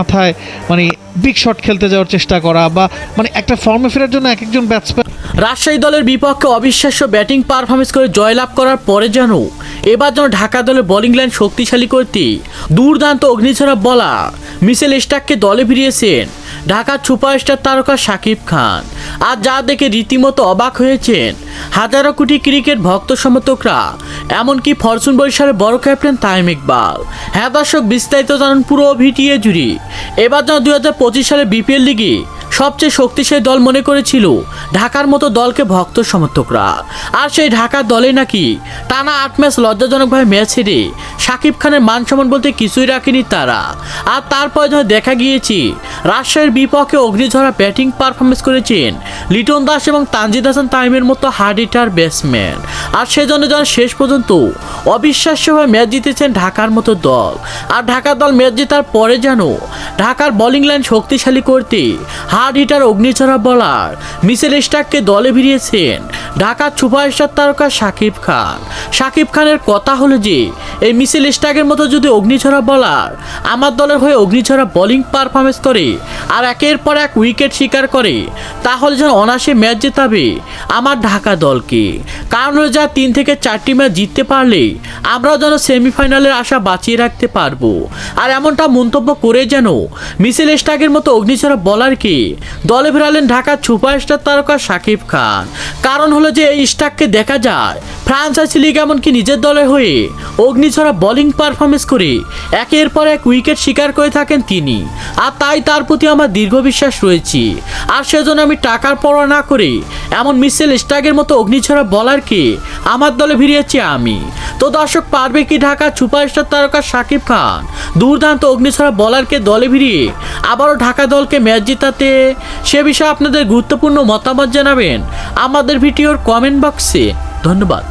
মাথায় মানে big shot খেলতে যাওয়ার চেষ্টা করা বা মানে একটা ফর্মে ফেরার জন্য এক একজন ব্যাটসম্যান। রাজশাহী দলের বিপক্ষে অবিশ্বাস্য ব্যাটিং পারফরমেন্স করে জয়লাভ করার পরে যেন এবার যেন ঢাকা দলের বোলিং লাইন শক্তিশালী করতে দুর্দান্ত অগ্নিঝরা বলার মিচেল স্টার্ককে দলে ফিরিয়েছেন ঢাকার সুপারস্টার তারকা শাকিব খান। আর যা দেখে রীতিমতো অবাক হয়েছেন হাজারো কোটি ক্রিকেট ভক্ত সমর্থকরা, এমনকি ফরচুন বরিশালের বড় ক্যাপ্টেন তামিম ইকবাল। হ্যাঁ দর্শক, বিস্তারিত জানুন পুরো ভিডিও জুড়ে। এবার যেন 2025 সালে বিপিএল লিগে সবচেয়ে শক্তিশালী দল মনে করেছিল ঢাকার মতো দলকে ভক্ত সমর্থকরা। আর সেই ঢাকার দলে নাকি টানা 8 ম্যাচ লজ্জাজনকভাবে ম্যাচ হেরে শাকিব খানের মান সম্মান বলতে কিছুই রাখেনি তারা। আর তারপরে যখন দেখা গিয়েছে রাজশাহীর বিপক্ষে অগ্নিঝরা ব্যাটিং পারফরমেন্স করেছেন লিটন দাস এবং তানজিদ হাসান তামিমের মতো হার্ড হিটার ব্যাটসম্যান। আর সেজন্য যেন শেষ পর্যন্ত অবিশ্বাস্যভাবে ম্যাচ জিতেছেন ঢাকার মতো দল। আর ঢাকার দল ম্যাচ জেতার পরে যেন ঢাকার বোলিং লাইন শক্তিশালী করতে হার্ড হিটার অগ্নিঝরা বলার মিচেল স্টার্ককে দলে ভিড়িয়েছেন ঢাকার সুপারস্টার তারকা শাকিব খান। শাকিব খানের কথা হলো যে এই মিচেল স্টার্কের মতো যদি অগ্নিঝরা বলার আমার দলের হয়ে অগ্নিঝরা বোলিং পারফরমেন্স করে আর একের পর এক উইকেট শিকার করে, তাহলে যেন অনায়াসে ম্যাচ জেতাবে আমার ঢাকা দলকে। কারণ হলো যা 3 থেকে 4টি ম্যাচ জিততে পারলে আমরাও যেন সেমিফাইনালের আশা বাঁচিয়ে রাখতে পারবো। আর এমনটা মন্তব্য করে যেন মিচেল স্টার্কের মতো অগ্নিঝরা বলারকে দলে ফেরালেন ঢাকার সুপারস্টার তারকা শাকিব খান। কারণ হলো যে এই স্টার্ককে দেখা যায় ফ্রান্সাইজি লিগ এমনকি নিজের দলে হয়ে অগ্নিঝরা বোলিং পারফরমেন্স করে একের পর এক উইকেট শিকার করে থাকেন তিনি। আর তাই তার প্রতি আমার দীর্ঘ বিশ্বাস রয়েছে। আর সেজন্য আমি টাকার পরোয়া না করে এমন মিচেল স্টার্কের মতো অগ্নিঝরা বলারকে আমার দলে ভিড়িয়েছি আমি। তো দর্শক, পারবে কি ঢাকার সুপারস্টার তারকা শাকিব খান দুর্দান্ত অগ্নিঝরা বলারকে দলে ভিড়িয়ে আবারও ঢাকা দলকে ম্যাচ জেতাতে? সে বিষয়ে আপনাদের গুরুত্বপূর্ণ মতামত জানাবেন আমাদের ভিডিওর কমেন্ট বক্সে। ধন্যবাদ।